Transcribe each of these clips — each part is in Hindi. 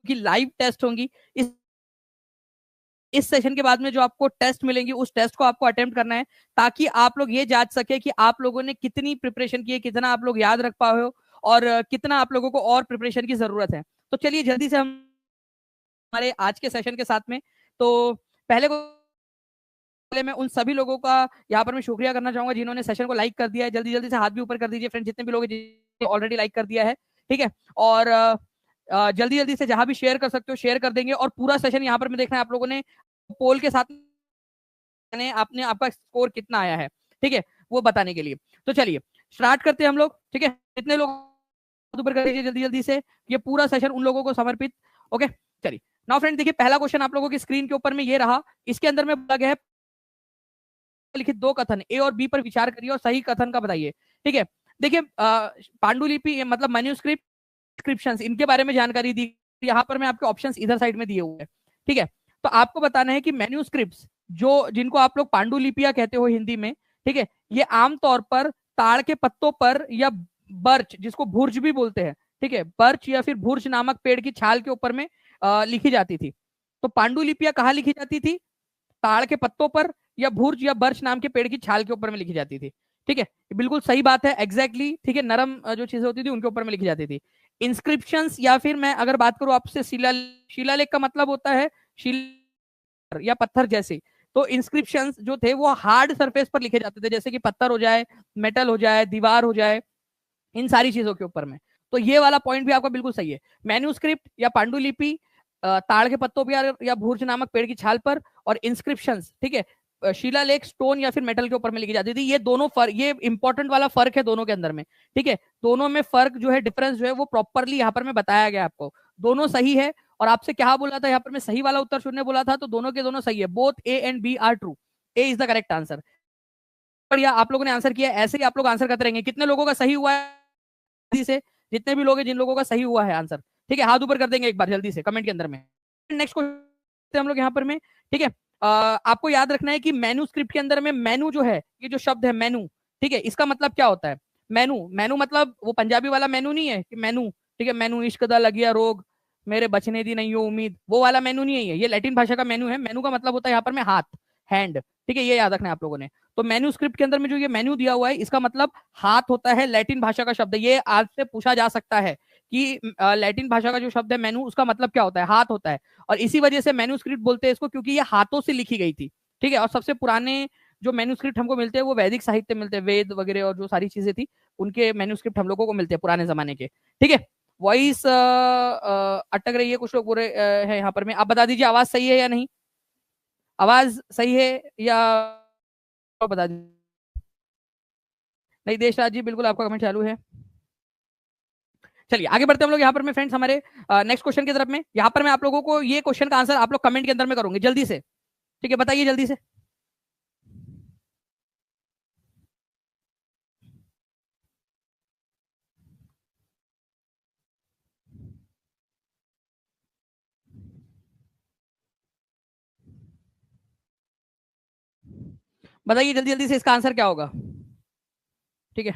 की लाइव टेस्ट होंगी। इस सेशन के बाद में जो आपको टेस्ट मिलेंगी उस टेस्ट को आपको अटेम्प्ट करना है, ताकि आप लोग ये जांच सके कि आप लोगों ने कितनी प्रिपरेशन की है, कितना आप लोग याद रख पाए हो, और कितना आप लोगों को और प्रिपरेशन की जरूरत है। तो चलिए जल्दी से हम हमारे आज के सेशन के साथ में, तो पहले मैं उन सभी लोगों का यहाँ पर मैं शुक्रिया करना चाहूंगा जिन्होंने सेशन को लाइक कर दिया है। जल्दी जल्दी से हाथ भी ऊपर कर दीजिए फ्रेंड, जितने भी लोग ऑलरेडी लाइक कर दिया है, ठीक है। और जल्दी जल्दी से जहां भी शेयर कर सकते हो शेयर कर देंगे। और पूरा सेशन यहाँ पर मैं देखना है आप लोगों ने पोल के साथ आपने आपका स्कोर कितना आया है, ठीक है, वो बताने के लिए। तो चलिए स्टार्ट करते हैं हम लोग, ठीक है। कितने लोग ऊपर कर दीजिए जल्दी जल्दी से, ये पूरा सेशन उन लोगों को समर्पित। ओके चलिए नाउ फ्रेंड देखिए, पहला क्वेश्चन आप लोगों की स्क्रीन के ऊपर में ये रहा। इसके अंदर में बोला गया है लिखित दो कथन ए और बी पर विचार करिए और सही कथन का बताइए, ठीक है। देखिए पांडुलिपि मतलब मैन्यूस्क्रिप्ट डिस्क्रिप्शंस, इनके बारे में जानकारी दी। यहाँ पर मैं आपके ऑप्शंस इधर साइड में दिए हुए हैं, ठीक है। तो आपको बताना है कि मैन्यूस्क्रिप्ट्स जो जिनको आप लोग पांडुलिपियां कहते हो हिंदी में, ठीक है, ये आमतौर पर ताड़ के पत्तों पर या बर्च, जिसको भुर्ज भी बोलते हैं, ठीक है, बर्च या फिर भुर्ज नामक पेड़ की छाल के ऊपर में लिखी जाती थी। तो पांडुलिपियां कहाँ लिखी जाती थी? ताड़ के पत्तों पर या भुर्ज या बर्च नाम के पेड़ की छाल के ऊपर में लिखी जाती थी, ठीक है। बिल्कुल सही बात है, एग्जैक्टली, ठीक है। नरम जो चीजें होती थी उनके ऊपर में लिखी जाती थी। इंस्क्रिप्शंस या फिर मैं अगर बात करूं आपसे शिलालेख का मतलब होता है शिला या पत्थर जैसे। तो इंस्क्रिप्शंस जो थे वो हार्ड सरफेस पर लिखे जाते थे, जैसे कि पत्थर हो जाए, मेटल हो जाए, दीवार हो जाए, इन सारी चीजों के ऊपर में। तो ये वाला पॉइंट भी आपका बिल्कुल सही है। मैन्यूस्क्रिप्ट या पांडुलिपि ताड़ के पत्तों पर या भूर्ज नामक पेड़ की छाल पर, और इंस्क्रिप्शंस, ठीक है, शिलालेख स्टोन या फिर मेटल के ऊपर में लिखी जाती थी। ये दोनों फर्क, ये इंपॉर्टेंट वाला फर्क है दोनों के अंदर में, ठीक है। दोनों में फर्क जो है, डिफरेंस जो है वो प्रॉपरली यहाँ पर में बताया गया आपको। दोनों सही है। और आपसे क्या बोला था यहाँ पर मैं, सही वाला उत्तर चुनने बोला था, तो दोनों के दोनों सही है। Both A and B are true. A is the correct answer. बढ़िया, आप लोगों ने आंसर किया, ऐसे ही आप लोग आंसर करते रहेंगे। कितने लोगों का सही हुआ है से, जितने भी लोग हैं जिन लोगों का सही हुआ है आंसर, ठीक है, हाथ ऊपर कर देंगे एक बार जल्दी से कमेंट के अंदर में। नेक्स्ट क्वेश्चन हम लोग यहाँ पर में, ठीक है। आपको याद रखना है कि मेनू स्क्रिप्ट के अंदर में मेनू जो है, ये जो शब्द है मेनू, ठीक है, इसका मतलब क्या होता है? मेनू, मेनू मतलब वो पंजाबी वाला मेनू नहीं है कि मेनू, ठीक है, मेनू इश्क दा लगिया रोग, मेरे बचने दी नहीं हो उम्मीद, वो वाला मेनू नहीं है ये लैटिन भाषा का मेनू है। मेनू का मतलब होता है यहाँ पर में हाथ, हैंड, ठीक है, ये याद रखना है आप लोगों ने। तो मेन्यू स्क्रिप्ट के अंदर में जो ये मेन्यू दिया हुआ है, इसका मतलब हाथ होता है, लैटिन भाषा का शब्द है। ये आज से पूछा जा सकता है कि लैटिन भाषा का जो शब्द है मेनू, उसका मतलब क्या होता है? हाथ होता है। और इसी वजह से मेन्यू स्क्रिप्ट बोलते हैं इसको, क्योंकि ये हाथों से लिखी गई थी, ठीक है। और सबसे पुराने जो मेन्यूस्क्रिप्ट हमको मिलते हैं वो वैदिक साहित्य मिलते हैं, वेद वगैरह और जो सारी चीजें थी उनके मेन्यूस्क्रिप्ट हम लोगों को मिलते हैं पुराने जमाने के, ठीक है। वॉइस अटक रही है, कुछ लोग बुरे है यहाँ पर में। आप बता दीजिए आवाज सही है या नहीं, आवाज सही है या बता दीजिए। नहीं देशराज जी, बिल्कुल आपका कमेंट चालू है। चलिए आगे बढ़ते हैं हम लोग यहाँ पर में फ्रेंड्स हमारे नेक्स्ट क्वेश्चन की तरफ में। यहाँ पर मैं आप लोगों को ये क्वेश्चन का आंसर आप लोग कमेंट के अंदर में करोगे जल्दी से, ठीक है, बताइए जल्दी से। बताइए जल्दी जल्दी से इसका आंसर क्या होगा, ठीक है।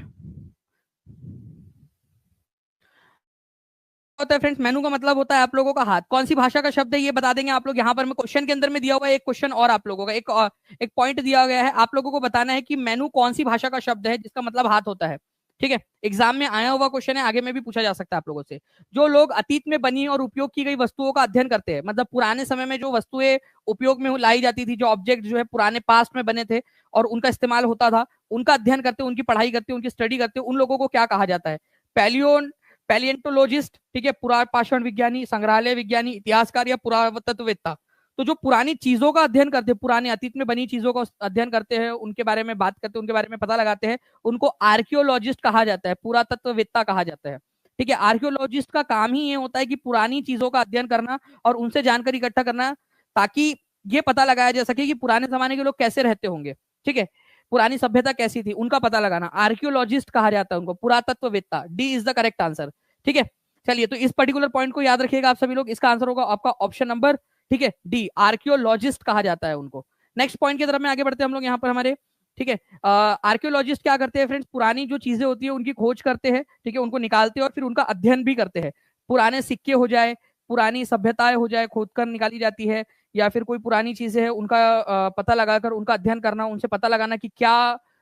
होता है फ्रेंड्स, मेनू का मतलब होता है आप लोगों का हाथ। कौन सी भाषा का शब्द है ये बता देंगे आप लोग। यहाँ पर मैं क्वेश्चन के अंदर में दिया हुआ है एक क्वेश्चन, और आप लोगों का एक पॉइंट दिया गया है, आप लोगों को बताना है कि मेनू कौन सी भाषा का शब्द है जिसका मतलब हाथ होता है, ठीक है। एग्जाम में आया हुआ क्वेश्चन है, आगे में भी पूछा जा सकता है आप लोगों से। जो लोग अतीत में बनी और उपयोग की गई वस्तुओं का अध्ययन करते हैं, मतलब पुराने समय में जो वस्तुएं उपयोग में लाई जाती थी, जो ऑब्जेक्ट जो है पुराने पास्ट में बने थे और उनका इस्तेमाल होता था, उनका अध्ययन करते, उनकी पढ़ाई करते, उनकी स्टडी करते, उन लोगों को क्या कहा जाता है? पैलियोन पैलियंटोलॉजिस्ट, ठीक है, पुरापाषाण विज्ञानी, संग्रहालय विज्ञानी, इतिहासकार या पुरातत्ववेत्ता। तो जो पुरानी चीजों का अध्ययन करते हैं, पुराने अतीत में बनी चीजों का अध्ययन करते हैं, उनके बारे में बात करते हैं, उनके बारे में पता लगाते हैं, उनको आर्कियोलॉजिस्ट कहा जाता है, पुरातत्ववेत्ता कहा जाता है, ठीक है। आर्कियोलॉजिस्ट का काम ही ये होता है कि पुरानी चीजों का अध्ययन करना और उनसे जानकारी इकट्ठा करना, ताकि ये पता लगाया जा सके कि पुराने जमाने के लोग कैसे रहते होंगे, ठीक है, पुरानी सभ्यता कैसी थी, उनका पता लगाना। आर्कियोलॉजिस्ट कहा जाता है उनको, पुरातत्ववेत्ता। D is the correct answer, ठीक है। चलिए तो इस पर्टिकुलर पॉइंट को याद रखिएगा आप सभी लोग। इसका आंसर होगा आपका ऑप्शन नंबर, ठीक है, डी, आर्कियोलॉजिस्ट कहा जाता है उनको। नेक्स्ट पॉइंट की तरफ में आगे बढ़ते हैं हम लोग यहाँ पर हमारे, ठीक है। आर्कियोलॉजिस्ट क्या करते हैं फ्रेंड्स? पुरानी जो चीजें होती है उनकी खोज करते हैं, ठीक है, उनको निकालते हैं और फिर उनका अध्ययन भी करते हैं। पुराने सिक्के हो जाए, पुरानी सभ्यताएं हो जाए खोद कर निकाली जाती है, या फिर कोई पुरानी चीजें हैं उनका पता लगाकर उनका अध्ययन करना, उनसे पता लगाना कि क्या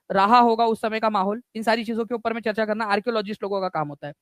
रहा होगा उस समय का माहौल, इन सारी चीजों के ऊपर में चर्चा करना आर्कियोलॉजिस्ट लोगों का काम होता है।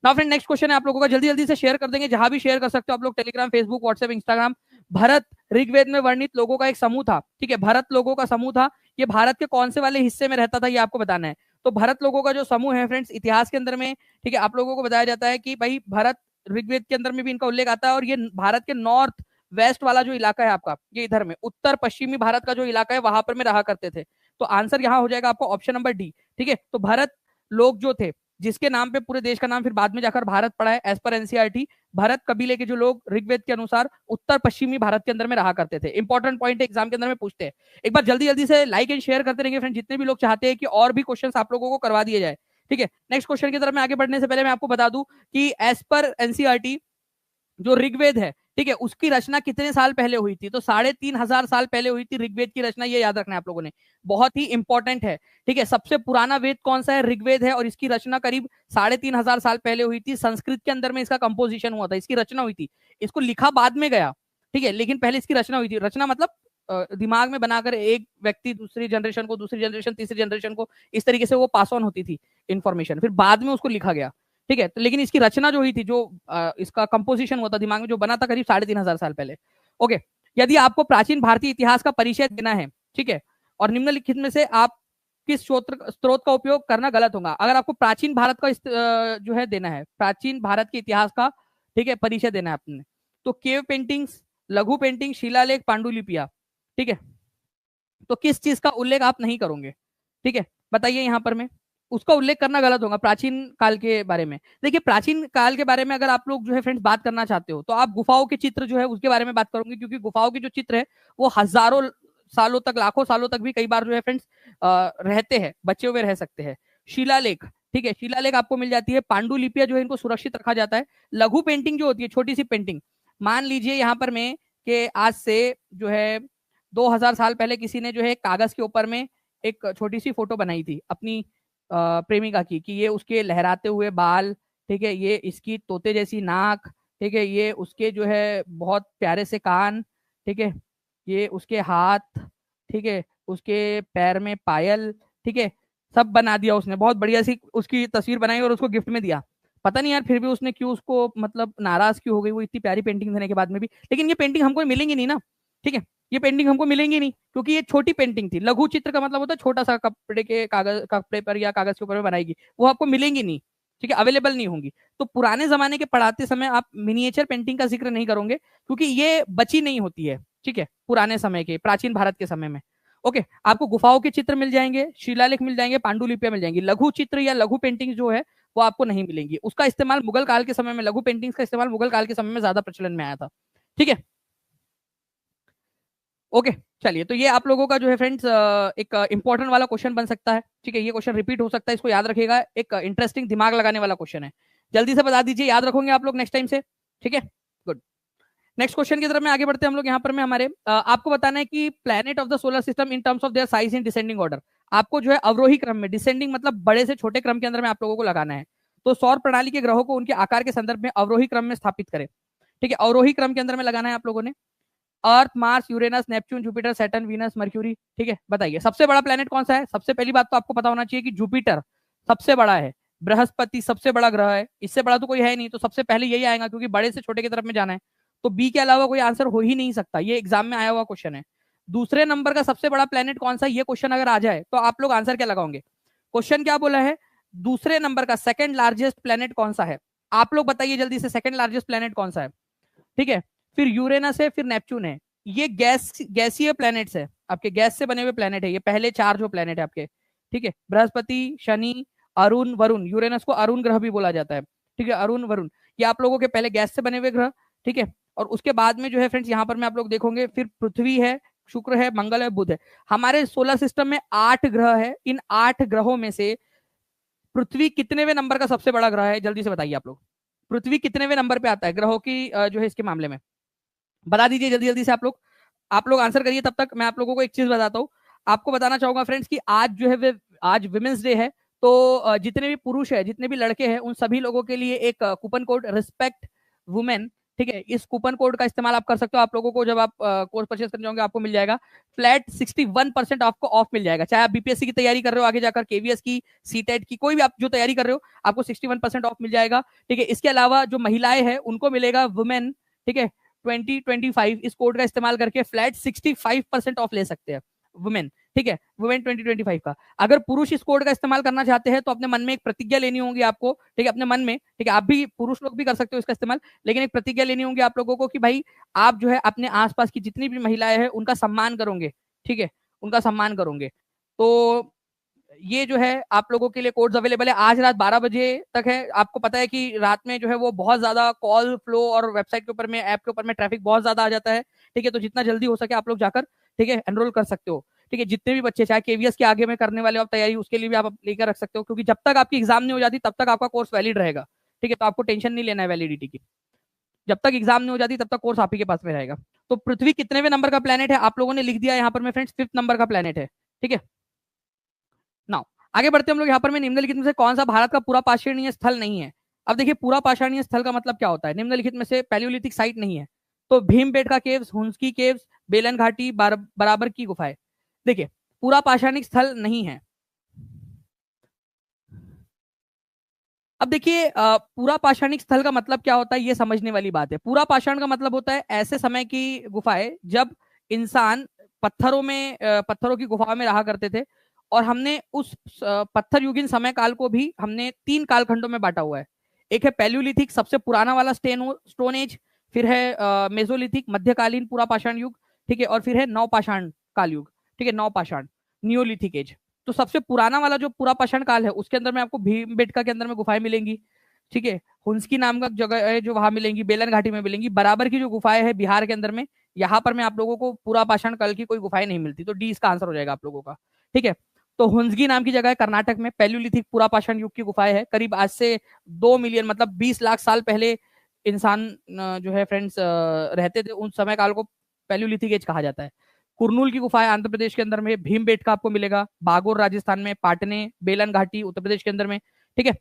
नाउ फ्रेंड नेक्स्ट क्वेश्चन है आप लोगों का, जल्दी जल्दी से शेयर कर देंगे, जहां भी शेयर कर सकते हो आप लोग, Telegram, Facebook, WhatsApp, Instagram. Bharat Rigveda में वर्णित लोगों का एक समूह था, ठीक है, भरत लोगों का समूह था। ये भारत के कौन से वाले हिस्से में रहता था ये आपको बताना है। तो भरत लोगों का जो समूह है फ्रेंड्स, इतिहास के अंदर में, ठीक है, आप लोगों को बताया जाता है कि भाई भरत, ऋग्वेद के अंदर में भी इनका उल्लेख आता है, और ये भारत के नॉर्थ वेस्ट वाला जो इलाका है आपका, ये इधर में उत्तर पश्चिमी भारत का जो इलाका है वहां पर में रहा करते थे। तो आंसर यहाँ हो जाएगा आपको ऑप्शन नंबर डी, ठीक है। तो भरत लोग जो थे, जिसके नाम पे पूरे देश का नाम फिर बाद में जाकर भारत पड़ा है, एज पर एनसीईआरटी, भरत कबीले के जो लोग ऋग्वेद के अनुसार उत्तर पश्चिमी भारत के अंदर में रहा करते थे। इंपॉर्टेंट पॉइंट एग्जाम के अंदर में पूछते हैं। एक बार जल्दी जल्दी से लाइक एंड शेयर करते रहेंगे फ्रेंड, जितने भी लोग चाहते हैं कि और भी क्वेश्चन आप लोगों को करवा दिए जाए, ठीक है। नेक्स्ट क्वेश्चन की तरफ मैं आगे बढ़ने से पहले मैं आपको बता दूं कि एज पर एनसीईआरटी जो ऋग्वेद है, ठीक है, उसकी रचना कितने साल पहले हुई थी। तो 3,500 साल पहले हुई थी ऋग्वेद की रचना, ये याद रखना है आप लोगों ने, बहुत ही इंपॉर्टेंट है, ठीक है। सबसे पुराना वेद कौन सा है, ऋग्वेद है, और इसकी रचना करीब 3,500 साल पहले हुई थी। संस्कृत के अंदर में इसका कंपोजिशन हुआ था, इसकी रचना हुई थी, इसको लिखा बाद में गया, ठीक है, लेकिन पहले इसकी रचना हुई थी। रचना मतलब दिमाग में बनाकर एक व्यक्ति दूसरी जनरेशन को, दूसरी जनरेशन तीसरी जनरेशन को, इस तरीके से वो पास ऑन होती थी इंफॉर्मेशन, फिर बाद में उसको लिखा गया, ठीक है। तो लेकिन इसकी रचना जो हुई थी, जो इसका कंपोजिशन हुआ था दिमाग में जो बना था, करीब 3,500 साल पहले। ओके, यदि आपको प्राचीन भारतीय इतिहास का परिचय देना है, ठीक है, और निम्नलिखित में से आप किस स्रोत का उपयोग करना गलत होगा। अगर आपको प्राचीन भारत का जो है देना है, प्राचीन भारत के इतिहास का, ठीक है, परिचय देना है आपने, तो केव पेंटिंग्स, लघु पेंटिंग, शिलालेख, पांडुलिपिया, ठीक है, तो किस चीज का उल्लेख आप नहीं करोगे, ठीक है, बताइए। यहां पर मैं उसका उल्लेख करना गलत होगा प्राचीन काल के बारे में। देखिए, प्राचीन काल के बारे में अगर आप लोग जो है फ्रेंड्स बात करना चाहते हो, तो आप गुफाओं के चित्र जो है उसके बारे में बात करोगे, क्योंकि गुफाओं के जो चित्र है वो हजारों सालों तक, लाखों सालों तक भी कई बार जो है फ्रेंड्स रहते हैं, बचे हुए रह सकते हैं। शिलालेख, ठीक है, शिलालेख आपको मिल जाती है। पांडुलिपियां जो है इनको सुरक्षित रखा जाता है। लघु पेंटिंग जो होती है, छोटी सी पेंटिंग, मान लीजिए यहाँ पर में कि आज से जो है 2,000 साल पहले किसी ने जो है कागज के ऊपर में एक छोटी सी फोटो बनाई थी अपनी प्रेमिका की, कि ये उसके लहराते हुए बाल, ठीक है, ये इसकी तोते जैसी नाक, ठीक है, ये उसके जो है बहुत प्यारे से कान, ठीक है, ये उसके हाथ, ठीक है, उसके पैर में पायल, ठीक है, सब बना दिया उसने, बहुत बढ़िया सी उसकी तस्वीर बनाई और उसको गिफ्ट में दिया। पता नहीं यार फिर भी उसने क्यों उसको मतलब नाराज क्यों हो गई वो इतनी प्यारी पेंटिंग देने के बाद में भी। लेकिन ये पेंटिंग हमको मिलेंगी नहीं ना, ठीक है, ये पेंटिंग हमको मिलेंगी नहीं, क्योंकि ये छोटी पेंटिंग थी। लघु चित्र का मतलब होता है छोटा सा कपड़े के कागज, कपड़े पर या कागज के ऊपर में बनाएगी, वो आपको मिलेंगी नहीं, ठीक है, अवेलेबल नहीं होंगी। तो पुराने जमाने के पढ़ाते समय आप मिनिएचर पेंटिंग का जिक्र नहीं करोगे, क्योंकि ये बची नहीं होती है, ठीक है, पुराने समय के, प्राचीन भारत के समय में। ओके, आपको गुफाओं के चित्र मिल जाएंगे, शिलालेख मिल जाएंगे, पांडुलिपियां मिल जाएंगी। लघु चित्र या लघु पेंटिंग जो है वो आपको नहीं मिलेंगी। उसका इस्तेमाल मुगल काल के समय में, लघु पेंटिंग्स का इस्तेमाल मुगल काल के समय में ज्यादा प्रचलन में आया था, ठीक है। ओके, चलिए, तो ये आप लोगों का जो है फ्रेंड्स एक इंपॉर्टेंट वाला क्वेश्चन बन सकता है, ठीक है, ये क्वेश्चन रिपीट हो सकता है, इसको याद रखिएगा, एक इंटरेस्टिंग दिमाग लगाने वाला क्वेश्चन है। जल्दी से बता दीजिए, याद रखोगे आप लोग नेक्स्ट टाइम से, ठीक है, गुड। नेक्स्ट क्वेश्चन की तरफ में आगे बढ़ते हैं हम लोग। यहाँ पर में हमारे आपको बताना है कि planet of the solar system in terms of their size in descending order, आपको जो है अवरोही क्रम में, डिसेंडिंग मतलब बड़े से छोटे क्रम के अंदर में आप लोगों को लगाना है। तो सौर प्रणाली के ग्रहों को उनके आकार के संदर्भ में अवरोही क्रम में स्थापित करें, ठीक है, अवरोही क्रम के अंदर में लगाना है आप लोगों ने। Earth, Mars, Uranus, Neptune, Jupiter, Saturn, Venus, Mercury, ठीक है, बताइए सबसे बड़ा प्लेनेट कौन सा है। सबसे पहली बात तो आपको पता होना चाहिए कि जुपिटर सबसे बड़ा है, बृहस्पति सबसे बड़ा ग्रह है, इससे बड़ा तो कोई है नहीं, तो सबसे पहले यही आएगा, क्योंकि बड़े से छोटे की तरफ में जाना है, तो बी के अलावा कोई आंसर हो ही नहीं सकता, ये एग्जाम में आया हुआ क्वेश्चन है। दूसरे नंबर का सबसे बड़ा प्लेनेट कौन सा, ये क्वेश्चन अगर आ जाए तो आप लोग आंसर क्या लगाओगे। क्वेश्चन क्या बोला है, दूसरे नंबर का सेकंड लार्जेस्ट प्लेनेट कौन सा है, आप लोग बताइए जल्दी से, सेकंड लार्जेस्ट प्लेनेट कौन सा है, ठीक है। फिर यूरेनस है, फिर नेपच्यून है, ये गैसीय प्लैनेट्स है, आपके गैस से बने हुए प्लैनेट है, ये पहले 4 जो प्लैनेट है आपके, ठीक है, बृहस्पति, शनि, अरुण, वरुण, यूरेनस को अरुण ग्रह भी बोला जाता है, ठीक है, अरुण वरुण, ये आप लोगों के पहले गैस से बने हुए ग्रह, ठीक है। और उसके बाद में जो है फ्रेंड्स यहाँ पर मैं आप लोग देखोगे, फिर पृथ्वी है, शुक्र है, मंगल है, बुध है। हमारे सोलर सिस्टम में 8 ग्रह है, इन 8 ग्रहों में से पृथ्वी कितनेवें नंबर का सबसे बड़ा ग्रह है, जल्दी से बताइए आप लोग, पृथ्वी कितनेवें नंबर पे आता है ग्रहों की जो है इसके मामले में, बता दीजिए जल्दी जल्दी से आप लोग आंसर करिए। तब तक मैं आप लोगों को एक चीज बताता हूँ, आपको बताना चाहूंगा फ्रेंड्स कि आज जो है आज विमेंस डे है, तो जितने भी पुरुष है, जितने भी लड़के हैं, उन सभी लोगों के लिए एक कूपन कोड रिस्पेक्ट वुमेन, ठीक है, इस कूपन कोड का इस्तेमाल आप कर सकते हो। आप लोगों को जब आप कोर्स परचेज करने जाओगे आपको मिल जाएगा फ्लैट 61% आपको ऑफ मिल जाएगा। चाहे आप बीपीएससी की तैयारी कर रहे हो आगे जाकर, केवीएस की, सीटेट की, कोई भी आप जो तैयारी कर रहे हो आपको 61% ऑफ मिल जाएगा। ठीक है, इसके अलावा जो महिलाएं हैं उनको मिलेगा वुमेन, ठीक है, 2025 इस कोड का इस्तेमाल करके फ्लैट 65% ऑफ ले सकते हैं वुमेन। ठीक है, वुमेन 2025 का। अगर पुरुष इस कोड का इस्तेमाल करना चाहते हैं तो अपने मन में एक प्रतिज्ञा लेनी होगी आपको। ठीक है, अपने मन में, ठीक है, आप भी पुरुष लोग भी कर सकते हो इसका इस्तेमाल, लेकिन एक प्रतिज्ञा लेनी होगी आप लोगों को कि भाई आप जो है अपने आसपास की जितनी भी महिलाएं हैं उनका सम्मान करोगे। ठीक है, उनका सम्मान करोगे। तो ये जो है आप लोगों के लिए कोड्स अवेलेबल है, आज रात 12 बजे तक है। आपको पता है कि रात में जो है वो बहुत ज्यादा कॉल फ्लो और वेबसाइट के ऊपर में, ऐप के ऊपर में ट्रैफिक बहुत ज्यादा आ जाता है। ठीक है, तो जितना जल्दी हो सके आप लोग जाकर, ठीक है, एनरोल कर सकते हो। ठीक है, जितने भी बच्चे चाहे केवीएस के आगे में करने वाले हो आप तैयारी, उसके लिए भी आप लेकर रख सकते हो, क्योंकि जब तक आपकी एग्जाम नहीं हो जाती तब तक आपका कोर्स वैलिड रहेगा। ठीक है, तो आपको टेंशन नहीं लेना है वैलिडिटी की। जब तक एग्जाम नहीं हो जाती तब तक कोर्स आप ही के पास में रहेगा। तो पृथ्वी कितने नंबर का प्लेनेट है आप लोगों ने लिख दिया यहाँ पर में फ्रेंड्स, 5th नंबर का प्लेनेट है। ठीक है, नाउ आगे बढ़ते हैं हम लोग। यहाँ पर में निम्नलिखित में से कौन सा भारत का पूरा पाषाणीय स्थल नहीं है? अब देखिए, पूरा पाषाणीय स्थल का मतलब क्या होता है? निम्नलिखित में से पैलियोलिथिक साइट नहीं है तो भीमबेटका केव्स, हुंसकी केव्स, बेलन घाटी, बराबर की गुफाएं। देखिए, पूरा पाषाणिक स्थल नहीं है। अब देखिए, पूरा पाषाणिक स्थल का मतलब क्या होता है ये समझने वाली बात है। पूरा पाषाण का मतलब होता है ऐसे समय की गुफाएं जब इंसान पत्थरों में, पत्थरों की गुफाओं में रहा करते थे, और हमने उस पत्थर युगीन समय काल को भी हमने 3 कालखंडों में बांटा हुआ है। एक है पैल्योलिथिक, सबसे पुराना वाला स्टोन एज, फिर है मेसोलिथिक, मध्यकालीन पूरा पाषाण युग, ठीक है, और फिर है नवपाषाण काल युग। ठीक है, नवपाषाण, नियोलिथिक एज। तो सबसे पुराना वाला जो पूरा पाषाण काल है उसके अंदर में आपको भीमबेटका के अंदर में गुफाएं मिलेंगी। ठीक है, हुंसकी नाम का जगह है जो वहां मिलेंगी, बेलन घाटी में मिलेंगी, बराबर की जो गुफाएं है बिहार के अंदर में, यहाँ पर मैं आप लोगों को पूरा पाषाण काल की कोई गुफाएं नहीं मिलती। तो डी इसका आंसर हो जाएगा आप लोगों का। ठीक है, तो हुंसगी नाम की जगह है कर्नाटक में, पैल्योलिथिक पूरा पाषाण युग की गुफाएं है। करीब आज से 2 मिलियन मतलब 20 लाख साल पहले इंसान जो है फ्रेंड्स रहते थे, उन समय काल को पैल्योलिथिक एज कहा जाता है। कुरनूल की गुफाएं आंध्र प्रदेश के अंदर में, भीमबेटका आपको मिलेगा, बागोर राजस्थान में, पाटने, बेलन घाटी उत्तर प्रदेश के अंदर में। ठीक है,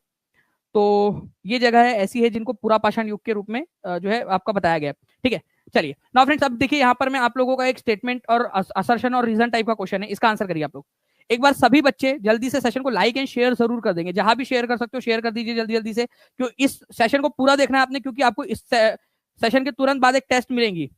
तो ये जगह है ऐसी है जिनको पूरा पाषाण युग के रूप में जो है आपका बताया गया। ठीक है, चलिए नाउ फ्रेंड्स, अब देखिए यहाँ पर मैं आप लोगों का एक स्टेटमेंट और असर्शन और रीजन टाइप का क्वेश्चन है, इसका आंसर करिए आप लोग। एक बार सभी बच्चे जल्दी से सेशन को लाइक एंड शेयर जरूर कर देंगे, जहां भी शेयर कर सकते हो शेयर कर दीजिए जल्दी जल्दी से, क्यों इस सेशन को पूरा देखना है आपने, क्योंकि आपको इस सेशन के तुरंत बाद एक टेस्ट मिलेंगी।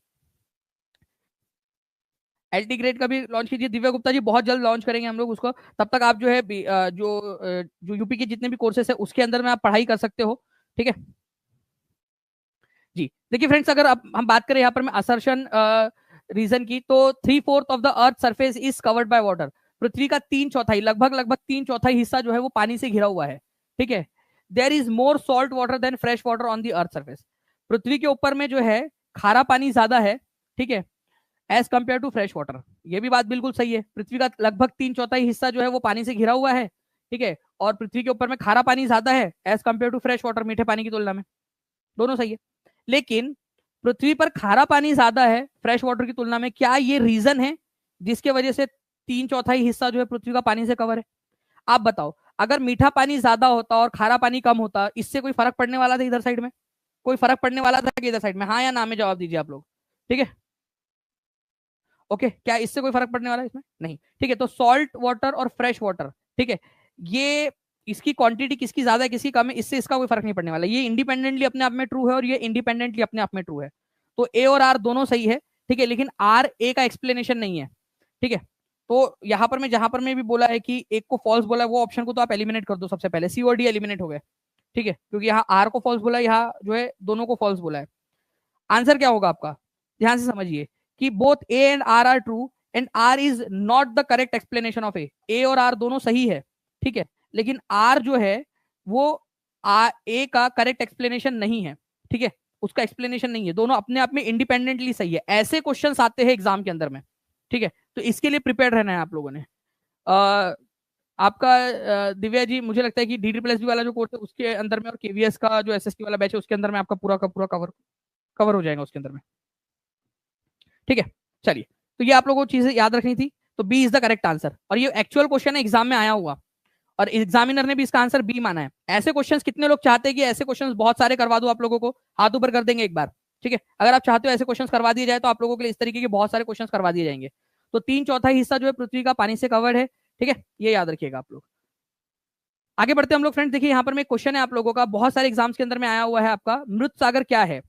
एलटी ग्रेड का भी लॉन्च कीजिए दिव्या गुप्ता जी, बहुत जल्द लॉन्च करेंगे हम लोग उसको। तब तक आप जो है जो यूपी के जितने भी कोर्सेस है उसके अंदर में आप पढ़ाई कर सकते हो। ठीक है जी, देखिए फ्रेंड्स, अगर अब हम बात करें यहाँ पर मैं असर्शन रीजन की, तो 3/4 of the earth surface is covered by water. पृथ्वी का 3/4 लगभग 3/4 हिस्सा जो है वो पानी से घिरा हुआ है। ठीक है, there is more salt water than fresh water on the earth surface. पृथ्वी के ऊपर में जो है खारा पानी ज्यादा है, ठीक है, as compare to fresh water. ये भी बात बिल्कुल सही है, पृथ्वी का लगभग 3/4 हिस्सा जो है वो पानी से घिरा हुआ है। ठीक है, और पृथ्वी के ऊपर में खारा पानी ज्यादा है as compare to fresh water, मीठे पानी की तुलना में। दोनों सही है, लेकिन पृथ्वी पर खारा पानी ज्यादा है फ्रेश वाटर की तुलना में, क्या ये रीजन है जिसके वजह से 3/4 हिस्सा जो है पृथ्वी का पानी से कवर है? आप बताओ, अगर मीठा पानी ज्यादा होता और खारा पानी कम होता, इससे कोई फर्क पड़ने वाला था इधर साइड में? कोई फर्क पड़ने वाला था कि इधर साइड में? हाँ या ना में जवाब दीजिए आप लोग। ठीक है, ओके, क्या इससे कोई फर्क पड़ने वाला है इसमें? नहीं। ठीक है, तो सॉल्ट वाटर और फ्रेश वाटर, ठीक है, ये इसकी क्वांटिटी किसकी ज्यादा है किसकी कम है, इससे इसका कोई फर्क नहीं पड़ने वाला। ये इंडिपेंडेंटली अपने आप में ट्रू है और ये इंडिपेंडेंटली अपने आप में ट्रू है। तो ए और आर दोनों सही है। ठीक है, लेकिन आर ए का एक्सप्लेनेशन नहीं है। ठीक है, तो यहाँ पर मैं जहां पर मैं भी बोला है कि एक को फॉल्स बोला है, वो ऑप्शन को तो आप एलिमिनेट कर दो सबसे पहले, सी और डी एलिमिनेट हो गए। ठीक है, क्योंकि यहाँ आर को फॉल्स बोला है, यहाँ जो है दोनों को फॉल्स बोला है। आंसर क्या होगा आपका, ध्यान से समझिए कि both A and R are true and R is not the correct explanation of A. A और आर दोनों सही है, ठीक है, लेकिन आर जो है वो ए का करेक्ट एक्सप्लेनेशन नहीं है। ठीक है, उसका एक्सप्लेनेशन नहीं है, दोनों अपने आप में इंडिपेंडेंटली सही है। ऐसे क्वेश्चंस आते हैं एग्जाम के अंदर में। ठीक है, तो इसके लिए प्रिपेयर रहना है आप लोगों ने। आपका दिव्या जी, मुझे लगता है कि डी ट्रिपल एस बी वाला जो कोर्स है उसके अंदर में और केवीएस का जो एसएसटी वाला बैच है उसके अंदर में आपका पूरा का पूरा कवर हो जाएगा उसके अंदर में। ठीक है, चलिए, तो ये आप लोगों को चीजें याद रखनी थी। तो B is the correct answer, और ये एक्चुअल क्वेश्चन है, एग्जाम में आया हुआ, और एग्जामिनर ने भी इसका आंसर बी माना है। ऐसे क्वेश्चंस कितने लोग चाहते हैं कि ऐसे क्वेश्चंस बहुत सारे करवा दूं आप लोगों को? हाथ ऊपर कर देंगे एक बार। ठीक है, अगर आप चाहते हो ऐसे क्वेश्चंस करवा दिए जाए तो आप लोगों के लिए इस तरीके के बहुत सारे क्वेश्चंस करवा दिए जाएंगे। तो 3/4 हिस्सा जो है पृथ्वी का पानी से कवर्ड है। ठीक है, ये याद रखिएगा आप लोग। आगे बढ़ते हैं हम लोग फ्रेंड्स। देखिए यहाँ पर में एक क्वेश्चन है आप लोगों का, बहुत सारे एग्जाम्स के अंदर में आया हुआ है आपका, मृत सागर क्या है?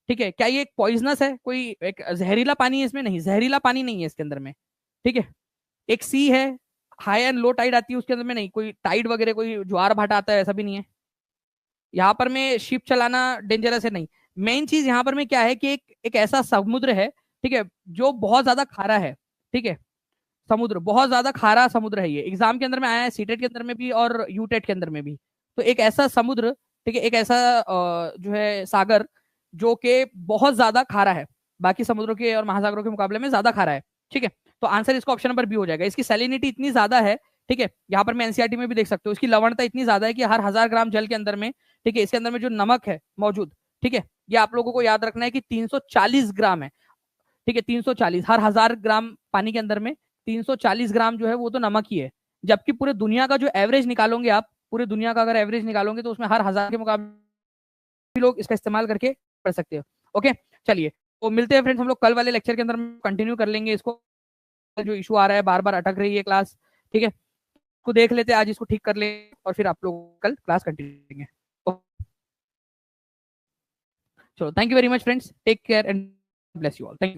ठीक है, क्या ये एक पॉइजनस है, कोई एक जहरीला पानी है इसमें? नहीं, जहरीला पानी नहीं है इसके अंदर में। ठीक है, एक सी है, हाई एंड लो टाइड आती है उसके अंदर में, नहीं कोई टाइड वगैरह कोई ज्वार भाटा आता है ऐसा भी नहीं है। यहाँ पर में शिप चलाना डेंजरस है, नहीं। मेन चीज यहाँ पर में क्या है कि एक ऐसा समुद्र है, ठीक है, जो बहुत ज्यादा खारा है। ठीक है, समुद्र बहुत ज्यादा खारा समुद्र है, ये एग्जाम के अंदर में आया है, सीटेट के अंदर में भी और यूटेट के अंदर में भी। तो एक ऐसा समुद्र, ठीक है, एक ऐसा जो है सागर जो कि बहुत ज्यादा खारा है, बाकी समुद्रों के और महासागरों के मुकाबले में ज्यादा खारा है। ठीक है, तो आंसर इसका ऑप्शन नंबर बी हो जाएगा। इसकी सैलिनिटी इतनी ज्यादा है, ठीक है, यहाँ पर मैं एनसीईआरटी में भी देख सकते हो, इसकी लवणता इतनी ज्यादा है कि हर 1000 ग्राम जल के अंदर में, ठीक है, इसके अंदर में जो नमक है मौजूद, ठीक है, ये आप लोगों को याद रखना है कि 340 ग्राम है। ठीक है, 340 हर 1000 ग्राम पानी के अंदर में 340 ग्राम जो है वो तो नमक ही है। जबकि पूरे दुनिया का जो एवरेज निकालोगे आप, पूरे दुनिया का अगर एवरेज निकालोगे तो उसमें हर 1000 के मुकाबले लोग इसका इस्तेमाल करके पढ़ सकते हो। ओके, चलिए तो मिलते हैं फ्रेंड्स हम लोग कल वाले लेक्चर के अंदर कंटिन्यू कर लेंगे इसको। जो इशू आ रहा है, बार बार अटक रही है क्लास, ठीक है, इसको देख लेते हैं आज, इसको ठीक कर ले और फिर आप लोग कल क्लास कंटिन्यू करेंगे। चलो, thank you very much friends, take care and bless you all, thank you.